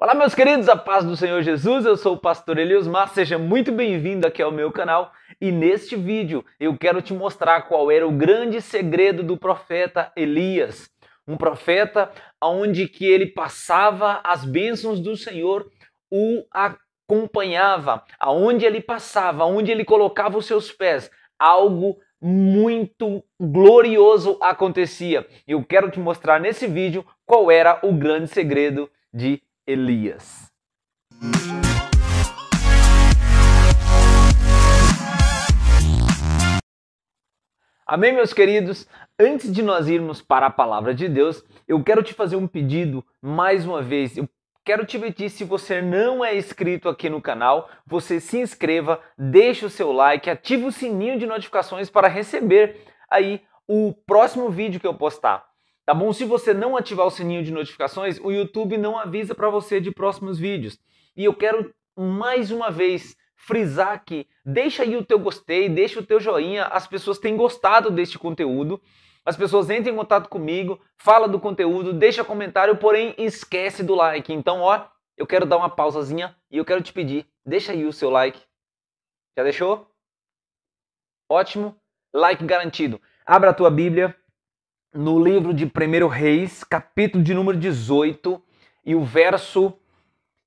Olá, meus queridos, a paz do Senhor Jesus, eu sou o pastor Eliosmar, seja muito bem-vindo aqui ao meu canal e neste vídeo eu quero te mostrar qual era o grande segredo do profeta Elias, um profeta onde que ele passava as bênçãos do Senhor, o acompanhava, aonde ele passava, aonde ele colocava os seus pés, algo muito glorioso acontecia. Eu quero te mostrar nesse vídeo qual era o grande segredo de Elias. Amém, meus queridos? Antes de nós irmos para a palavra de Deus, eu quero te fazer um pedido mais uma vez. Eu quero te pedir, se você não é inscrito aqui no canal, você se inscreva, deixe o seu like, ative o sininho de notificações para receber aí o próximo vídeo que eu postar. Tá bom? Se você não ativar o sininho de notificações, o YouTube não avisa para você de próximos vídeos. E eu quero mais uma vez frisar aqui, deixa aí o teu gostei, deixa o teu joinha, as pessoas têm gostado deste conteúdo, as pessoas entram em contato comigo, fala do conteúdo, deixa comentário, porém esquece do like. Então, ó, eu quero dar uma pausazinha e eu quero te pedir, deixa aí o seu like. Já deixou? Ótimo, like garantido. Abra a tua Bíblia no livro de 1 Reis, capítulo de número 18 e o verso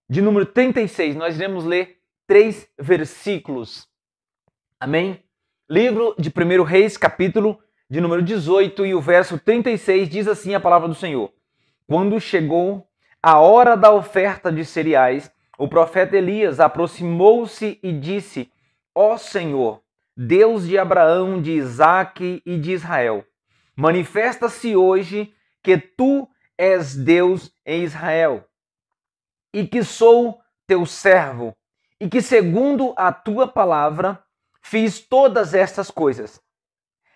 de número 36. Nós iremos ler 3 versículos. Amém? Livro de 1 Reis, capítulo de número 18 e o verso 36 diz assim a palavra do Senhor. Quando chegou a hora da oferta de cereais, o profeta Elias aproximou-se e disse: Ó Senhor, Deus de Abraão, de Isaque e de Israel, manifesta-se hoje que tu és Deus em Israel, e que sou teu servo, e que segundo a tua palavra fiz todas estas coisas.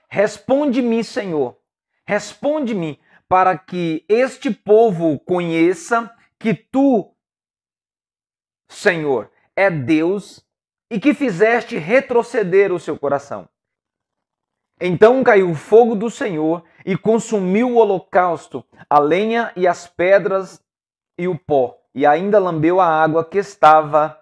Responde-me, Senhor, responde-me, para que este povo conheça que tu, Senhor, é Deus e que fizeste retroceder o seu coração. Então caiu o fogo do Senhor e consumiu o holocausto, a lenha e as pedras e o pó, e ainda lambeu a água que estava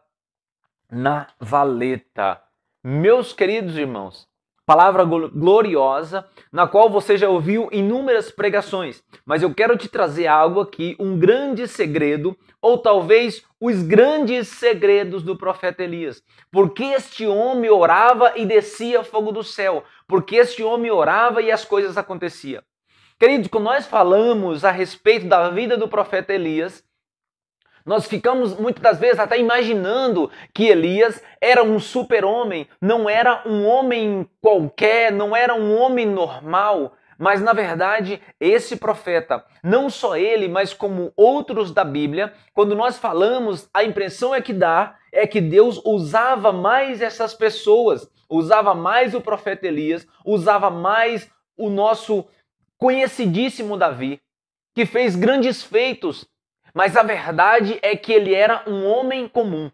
na valeta. Meus queridos irmãos, palavra gloriosa, na qual você já ouviu inúmeras pregações, mas eu quero te trazer algo aqui, um grande segredo, ou talvez os grandes segredos do profeta Elias. Porque este homem orava e descia fogo do céu, porque este homem orava e as coisas aconteciam. Queridos, quando nós falamos a respeito da vida do profeta Elias, nós ficamos muitas das vezes até imaginando que Elias era um super-homem, não era um homem qualquer, não era um homem normal. Mas, na verdade, esse profeta, não só ele, mas como outros da Bíblia, quando nós falamos, a impressão é que dá é que Deus usava mais essas pessoas, usava mais o profeta Elias, usava mais o nosso conhecidíssimo Davi, que fez grandes feitos. Mas a verdade é que ele era um homem comum.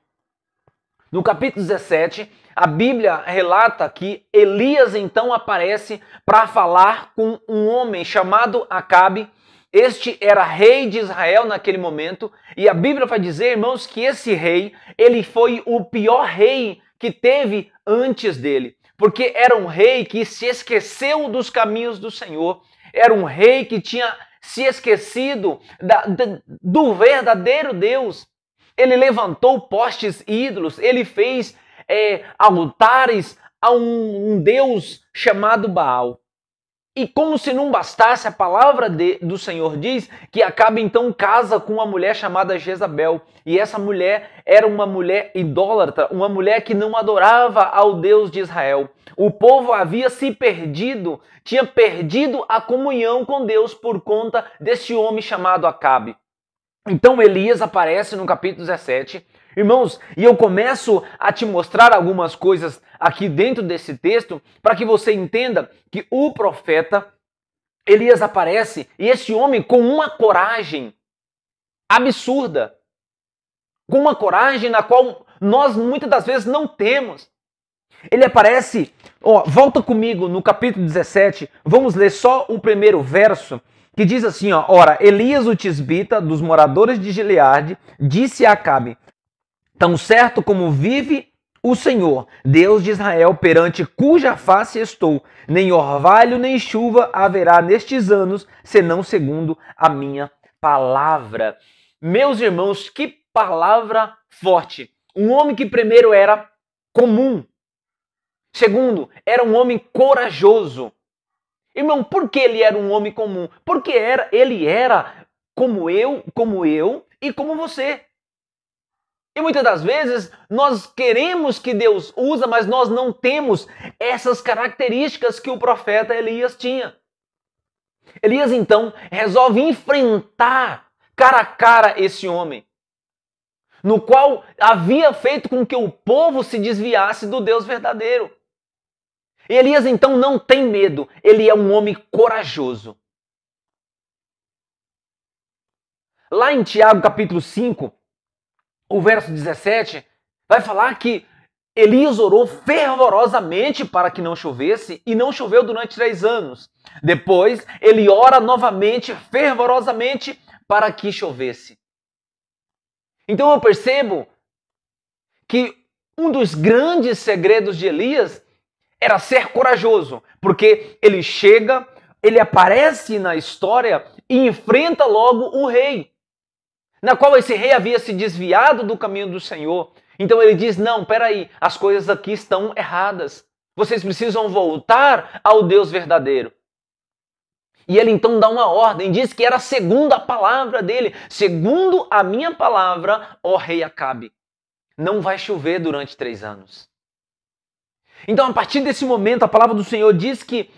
No capítulo 17, a Bíblia relata que Elias então aparece para falar com um homem chamado Acabe. Este era rei de Israel naquele momento. E a Bíblia vai dizer, irmãos, que esse rei, ele foi o pior rei que teve antes dele. Porque era um rei que se esqueceu dos caminhos do Senhor. Era um rei que tinha se esquecido do verdadeiro Deus. Ele levantou postes ídolos, ele fez altares a um Deus chamado Baal. E como se não bastasse, a palavra do Senhor diz que Acabe então casa com uma mulher chamada Jezabel. E essa mulher era uma mulher idólatra, uma mulher que não adorava ao Deus de Israel. O povo havia se perdido, tinha perdido a comunhão com Deus por conta desse homem chamado Acabe. Então Elias aparece no capítulo 17. Irmãos, e eu começo a te mostrar algumas coisas aqui dentro desse texto para que você entenda que o profeta Elias aparece e esse homem com uma coragem absurda, com uma coragem na qual nós muitas das vezes não temos. Ele aparece, volta comigo no capítulo 17, vamos ler só o primeiro verso, que diz assim, ó, ora, Elias o tisbita, dos moradores de Gileade, disse a Acabe, tão certo como vive o Senhor, Deus de Israel, perante cuja face estou, nem orvalho nem chuva haverá nestes anos, senão segundo a minha palavra. Meus irmãos, que palavra forte. Um homem que primeiro era comum. Segundo, era um homem corajoso. Irmão, por que ele era um homem comum? Porque ele era como eu e como você. E muitas das vezes nós queremos que Deus usa, mas nós não temos essas características que o profeta Elias tinha. Elias então resolve enfrentar cara a cara esse homem, no qual havia feito com que o povo se desviasse do Deus verdadeiro. E Elias então não tem medo, ele é um homem corajoso. Lá em Tiago capítulo 5, o verso 17, vai falar que Elias orou fervorosamente para que não chovesse e não choveu durante 3 anos. Depois, ele ora novamente, fervorosamente, para que chovesse. Então eu percebo que um dos grandes segredos de Elias era ser corajoso, porque ele chega, ele aparece na história e enfrenta logo o rei, na qual esse rei havia se desviado do caminho do Senhor. Então ele diz, não, peraí, as coisas aqui estão erradas. Vocês precisam voltar ao Deus verdadeiro. E ele então dá uma ordem, diz que era segundo a palavra dele, segundo a minha palavra, ó rei Acabe, não vai chover durante 3 anos. Então, a partir desse momento, a palavra do Senhor diz que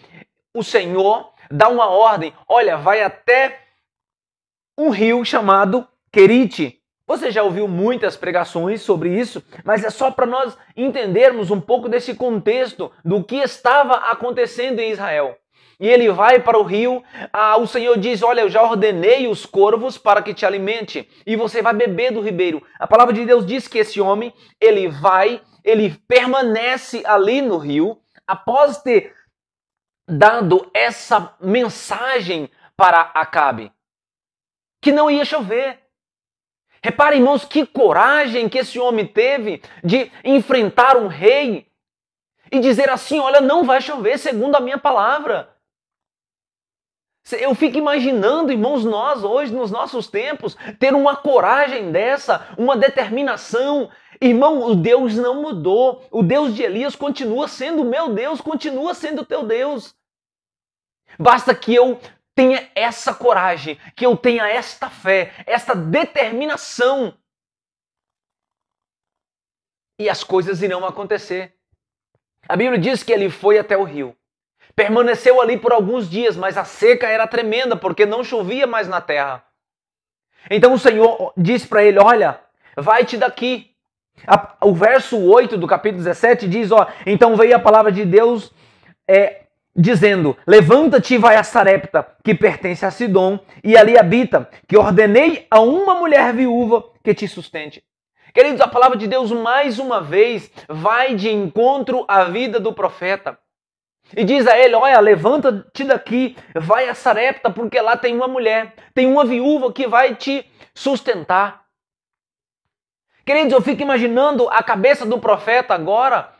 o Senhor dá uma ordem. Olha, vai até um rio chamado Querite. Você já ouviu muitas pregações sobre isso, mas é só para nós entendermos um pouco desse contexto do que estava acontecendo em Israel. E ele vai para o rio, o Senhor diz, olha, eu já ordenei os corvos para que te alimente, e você vai beber do ribeiro. A palavra de Deus diz que esse homem, ele permanece ali no rio, após ter dado essa mensagem para Acabe, que não ia chover. Reparem, irmãos, que coragem que esse homem teve de enfrentar um rei e dizer assim, olha, não vai chover segundo a minha palavra. Eu fico imaginando, irmãos, nós hoje, nos nossos tempos, ter uma coragem dessa, uma determinação. Irmão, o Deus não mudou. O Deus de Elias continua sendo o meu Deus, continua sendo o teu Deus. Basta que eu tenha essa coragem, que eu tenha esta fé, esta determinação. E as coisas irão acontecer. A Bíblia diz que ele foi até o rio. Permaneceu ali por alguns dias, mas a seca era tremenda, porque não chovia mais na terra. Então o Senhor disse para ele, olha, vai-te daqui. O verso 8 do capítulo 17 diz, então veio a palavra de Deus dizendo, levanta-te e vai a Sarepta, que pertence a Sidom, e ali habita, que ordenei a uma mulher viúva que te sustente. Queridos, a palavra de Deus mais uma vez vai de encontro à vida do profeta. E diz a ele, olha, levanta-te daqui, vai a Sarepta, porque lá tem uma mulher, tem uma viúva que vai te sustentar. Queridos, eu fico imaginando a cabeça do profeta agora,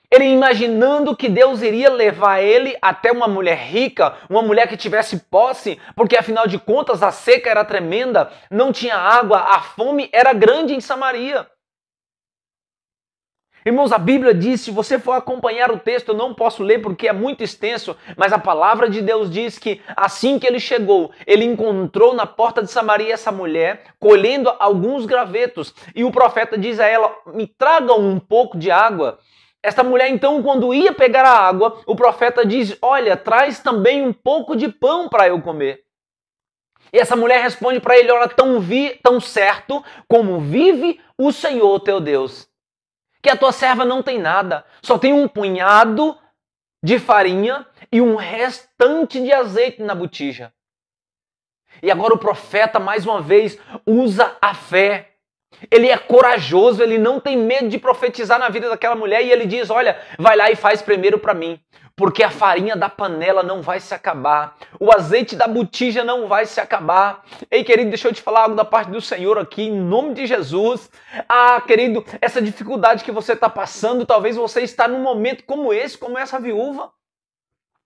ele imaginando que Deus iria levar ele até uma mulher rica, uma mulher que tivesse posse, porque afinal de contas a seca era tremenda, não tinha água, a fome era grande em Samaria. Irmãos, a Bíblia diz, se você for acompanhar o texto, eu não posso ler porque é muito extenso, mas a palavra de Deus diz que assim que ele chegou, ele encontrou na porta de Samaria essa mulher, colhendo alguns gravetos, e o profeta diz a ela, me traga um pouco de água. Esta mulher então, quando ia pegar a água, o profeta diz, olha, traz também um pouco de pão para eu comer. E essa mulher responde para ele, olha, tão certo como vive o Senhor teu Deus, que a tua serva não tem nada, só tem um punhado de farinha e um restante de azeite na botija. E agora o profeta, mais uma vez, usa a fé. Ele é corajoso, ele não tem medo de profetizar na vida daquela mulher e ele diz, olha, vai lá e faz primeiro para mim. porque a farinha da panela não vai se acabar, o azeite da botija não vai se acabar. Ei, querido, deixa eu te falar algo da parte do Senhor aqui, em nome de Jesus. Ah, querido, essa dificuldade que você está passando, talvez você está num momento como esse, como essa viúva.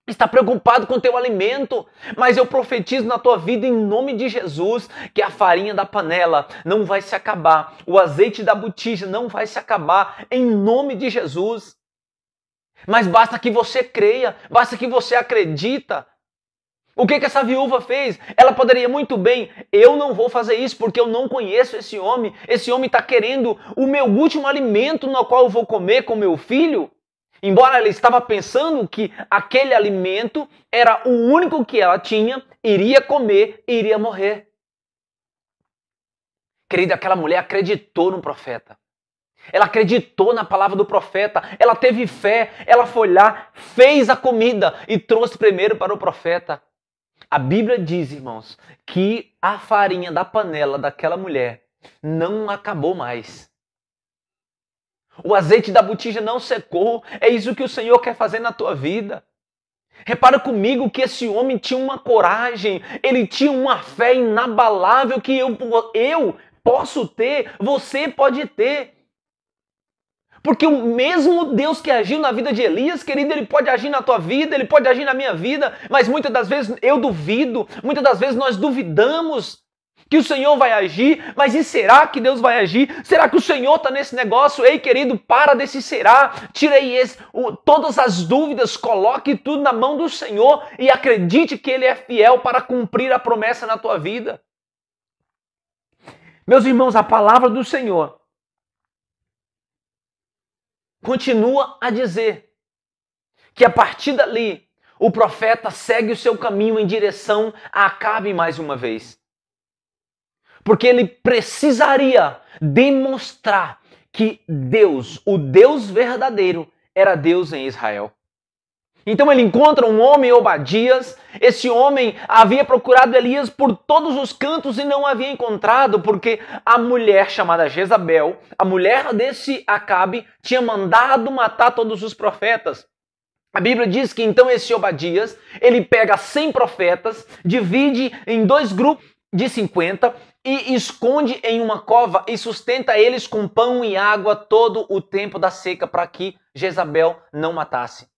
Está preocupado com o teu alimento, mas eu profetizo na tua vida em nome de Jesus que a farinha da panela não vai se acabar, o azeite da botija não vai se acabar, em nome de Jesus. Mas basta que você creia, basta que você acredita. O que essa viúva fez? Ela poderia muito bem, eu não vou fazer isso porque eu não conheço esse homem está querendo o meu último alimento no qual eu vou comer com meu filho. Embora ela estava pensando que aquele alimento era o único que ela tinha, iria comer e iria morrer. Querida, aquela mulher acreditou no profeta. Ela acreditou na palavra do profeta. Ela teve fé. Ela foi lá, fez a comida e trouxe primeiro para o profeta. A Bíblia diz, irmãos, que a farinha da panela daquela mulher não acabou mais. O azeite da botija não secou. É isso que o Senhor quer fazer na tua vida. Repara comigo que esse homem tinha uma coragem, ele tinha uma fé inabalável que eu posso ter, você pode ter. Porque o mesmo Deus que agiu na vida de Elias, querido, ele pode agir na tua vida, ele pode agir na minha vida, mas muitas das vezes eu duvido, muitas das vezes nós duvidamos que o Senhor vai agir, mas e será que Deus vai agir? Será que o Senhor está nesse negócio? Ei, querido, para desse será, tire aí todas as dúvidas, coloque tudo na mão do Senhor e acredite que Ele é fiel para cumprir a promessa na tua vida. Meus irmãos, a palavra do Senhor continua a dizer que a partir dali o profeta segue o seu caminho em direção a Acabe mais uma vez. Porque ele precisaria demonstrar que Deus, o Deus verdadeiro, era Deus em Israel. Então ele encontra um homem, Obadias. Esse homem havia procurado Elias por todos os cantos e não havia encontrado, porque a mulher chamada Jezabel, a mulher desse Acabe, tinha mandado matar todos os profetas. A Bíblia diz que então esse Obadias, ele pega 100 profetas, divide em 2 grupos de 50 e esconde em uma cova e sustenta eles com pão e água todo o tempo da seca para que Jezabel não matasse.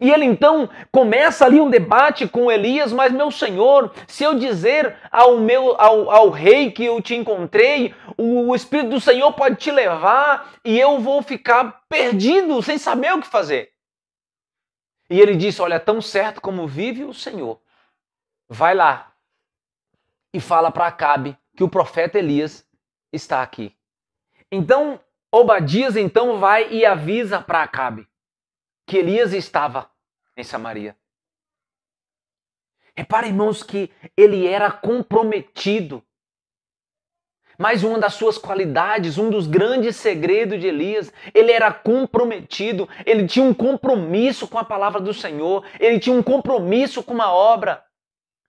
E ele então começa ali um debate com Elias, mas meu senhor, se eu dizer ao rei que eu te encontrei, o Espírito do Senhor pode te levar e eu vou ficar perdido, sem saber o que fazer. E ele disse, olha, tão certo como vive o Senhor, vai lá e fala para Acabe que o profeta Elias está aqui. Então, Obadias então vai e avisa para Acabe que Elias estava em Samaria. Repara, irmãos, que ele era comprometido. Mas uma das suas qualidades, um dos grandes segredos de Elias, ele era comprometido, ele tinha um compromisso com a palavra do Senhor, ele tinha um compromisso com uma obra.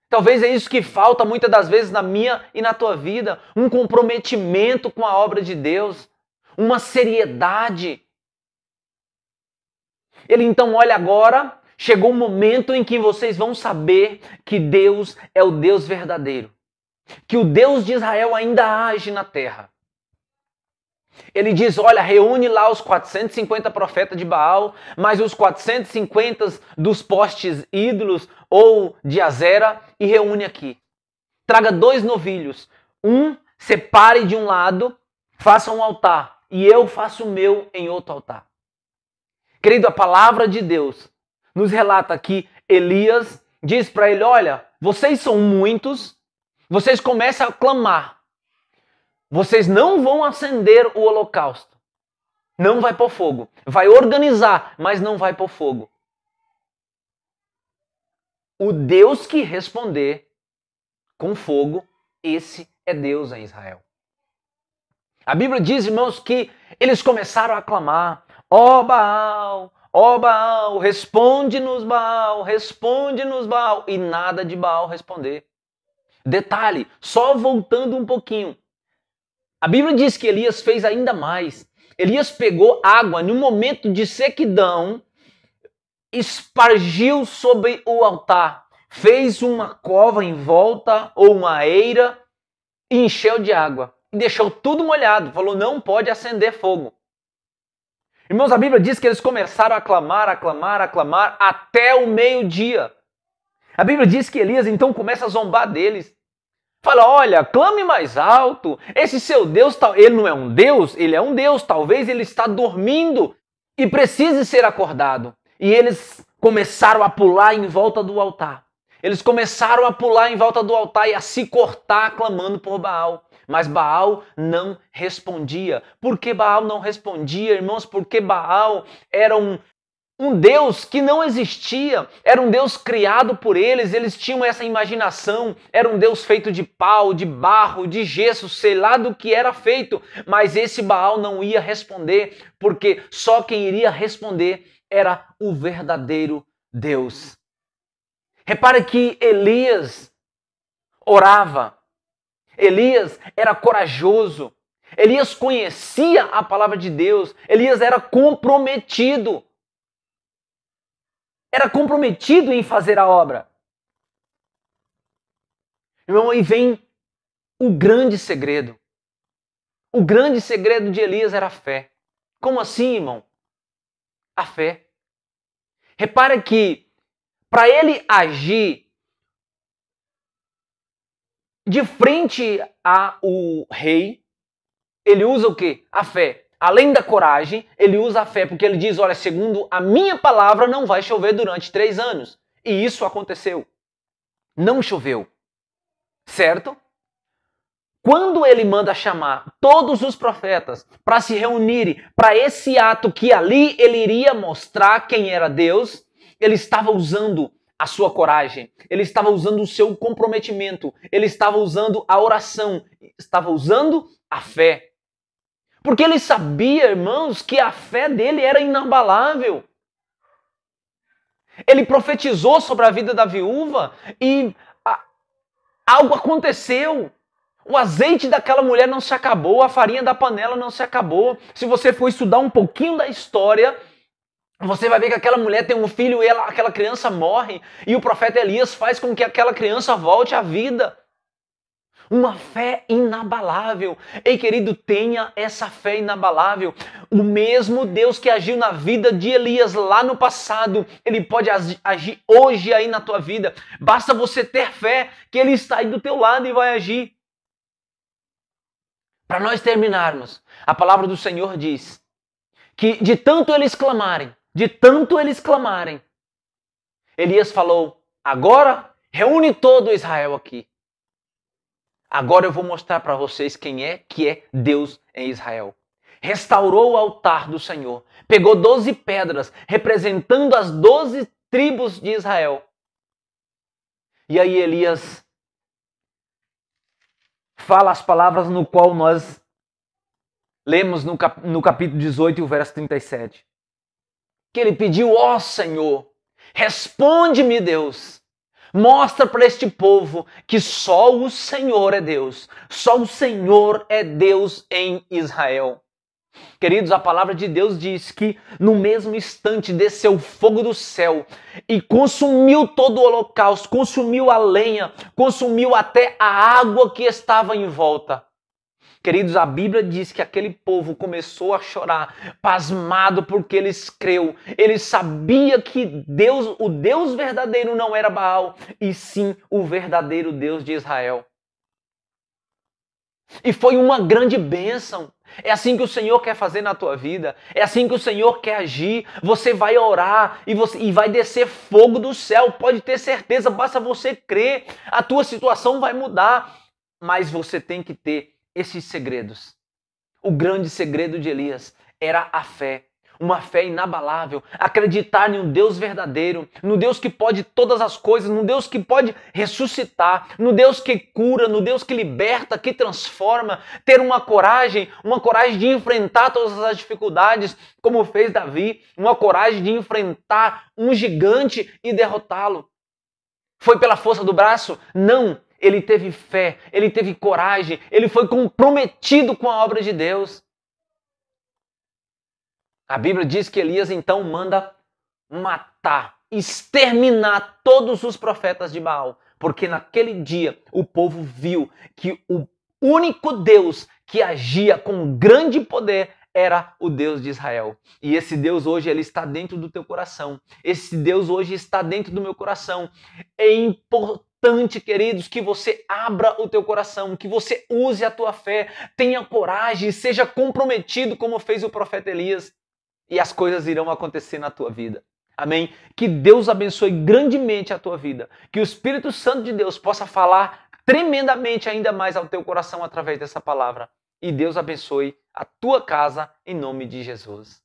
Talvez é isso que falta muitas das vezes na minha e na tua vida, um comprometimento com a obra de Deus, uma seriedade. Ele então olha agora, chegou o momento em que vocês vão saber que Deus é o Deus verdadeiro, que o Deus de Israel ainda age na terra. Ele diz, olha, reúne lá os 450 profetas de Baal, mais os 450 dos postes ídolos ou de Azera e reúne aqui. Traga 2 novilhos, separe de um lado, faça um altar e eu faço o meu em outro altar. Querido, a palavra de Deus nos relata que Elias diz para ele, olha, vocês são muitos, vocês começam a clamar. Vocês não vão acender o holocausto. Não vai pôr fogo. Vai organizar, mas não vai pôr fogo. O Deus que responder com fogo, esse é Deus em Israel. A Bíblia diz, irmãos, que eles começaram a clamar, ó Baal, responde-nos Baal, responde-nos Baal. E nada de Baal responder. Detalhe, só voltando um pouquinho. A Bíblia diz que Elias fez ainda mais. Elias pegou água no momento de sequidão, espargiu sobre o altar, fez uma cova em volta ou uma eira e encheu de água. E deixou tudo molhado. Falou, não pode acender fogo. Irmãos, a Bíblia diz que eles começaram a clamar, a clamar, a clamar até o meio-dia. A Bíblia diz que Elias então começa a zombar deles. Fala, olha, clame mais alto. Esse seu Deus, ele não é um Deus, ele é um Deus. Talvez ele está dormindo e precise ser acordado. E eles começaram a pular em volta do altar. Eles começaram a pular em volta do altar e a se cortar clamando por Baal. Mas Baal não respondia. Por que Baal não respondia, irmãos? Porque Baal era um Deus que não existia, era um Deus criado por eles tinham essa imaginação, era um Deus feito de pau, de barro, de gesso, sei lá do que era feito, mas esse Baal não ia responder, porque só quem iria responder era o verdadeiro Deus. Repare que Elias orava, Elias era corajoso, Elias conhecia a palavra de Deus, Elias era comprometido. Era comprometido em fazer a obra. Irmão, aí vem o grande segredo. O grande segredo de Elias era a fé. Como assim, irmão? A fé. Repara que para ele agir de frente ao rei, ele usa o quê? A fé. Além da coragem, ele usa a fé, porque ele diz, olha, segundo a minha palavra, não vai chover durante 3 anos. E isso aconteceu. Não choveu. Certo? Quando ele manda chamar todos os profetas para se reunirem para esse ato que ali ele iria mostrar quem era Deus, ele estava usando a sua coragem, ele estava usando o seu comprometimento, ele estava usando a oração, estava usando a fé. Porque ele sabia, irmãos, que a fé dele era inabalável. Ele profetizou sobre a vida da viúva e algo aconteceu. O azeite daquela mulher não se acabou, a farinha da panela não se acabou. Se você for estudar um pouquinho da história, você vai ver que aquela mulher tem um filho e aquela criança morre. E o profeta Elias faz com que aquela criança volte à vida. Uma fé inabalável. Ei, querido, tenha essa fé inabalável. O mesmo Deus que agiu na vida de Elias lá no passado, ele pode agir hoje aí na tua vida. Basta você ter fé que ele está aí do teu lado e vai agir. Para nós terminarmos, a palavra do Senhor diz que de tanto eles clamarem, Elias falou, agora reúne todo Israel aqui. Agora eu vou mostrar para vocês quem é que é Deus em Israel. Restaurou o altar do Senhor. Pegou 12 pedras, representando as 12 tribos de Israel. E aí Elias fala as palavras no qual nós lemos no capítulo 18 e o verso 37. Que ele pediu, ó Senhor, responde-me, Deus. Mostra para este povo que só o Senhor é Deus. Só o Senhor é Deus em Israel. Queridos, a palavra de Deus diz que no mesmo instante desceu fogo do céu e consumiu todo o holocausto, consumiu a lenha, consumiu até a água que estava em volta. Queridos, a Bíblia diz que aquele povo começou a chorar, pasmado porque eles creu. Ele sabia que Deus, o Deus verdadeiro não era Baal, e sim o verdadeiro Deus de Israel. E foi uma grande bênção. É assim que o Senhor quer fazer na tua vida. É assim que o Senhor quer agir. Você vai orar e vai descer fogo do céu. Pode ter certeza, basta você crer. A tua situação vai mudar. Mas você tem que ter esses segredos. O grande segredo de Elias era a fé. Uma fé inabalável, acreditar em um Deus verdadeiro, no Deus que pode todas as coisas, no Deus que pode ressuscitar, no Deus que cura, no Deus que liberta, que transforma, ter uma coragem de enfrentar todas as dificuldades, como fez Davi, uma coragem de enfrentar um gigante e derrotá-lo. Foi pela força do braço? Não, ele teve fé, ele teve coragem, ele foi comprometido com a obra de Deus. A Bíblia diz que Elias então manda matar, exterminar todos os profetas de Baal, porque naquele dia o povo viu que o único Deus que agia com grande poder era o Deus de Israel. E esse Deus hoje ele está dentro do teu coração. Esse Deus hoje está dentro do meu coração. É importante, queridos, que você abra o teu coração, que você use a tua fé, tenha coragem, seja comprometido como fez o profeta Elias, e as coisas irão acontecer na tua vida. Amém? Que Deus abençoe grandemente a tua vida. Que o Espírito Santo de Deus possa falar tremendamente ainda mais ao teu coração através dessa palavra. E Deus abençoe a tua casa em nome de Jesus.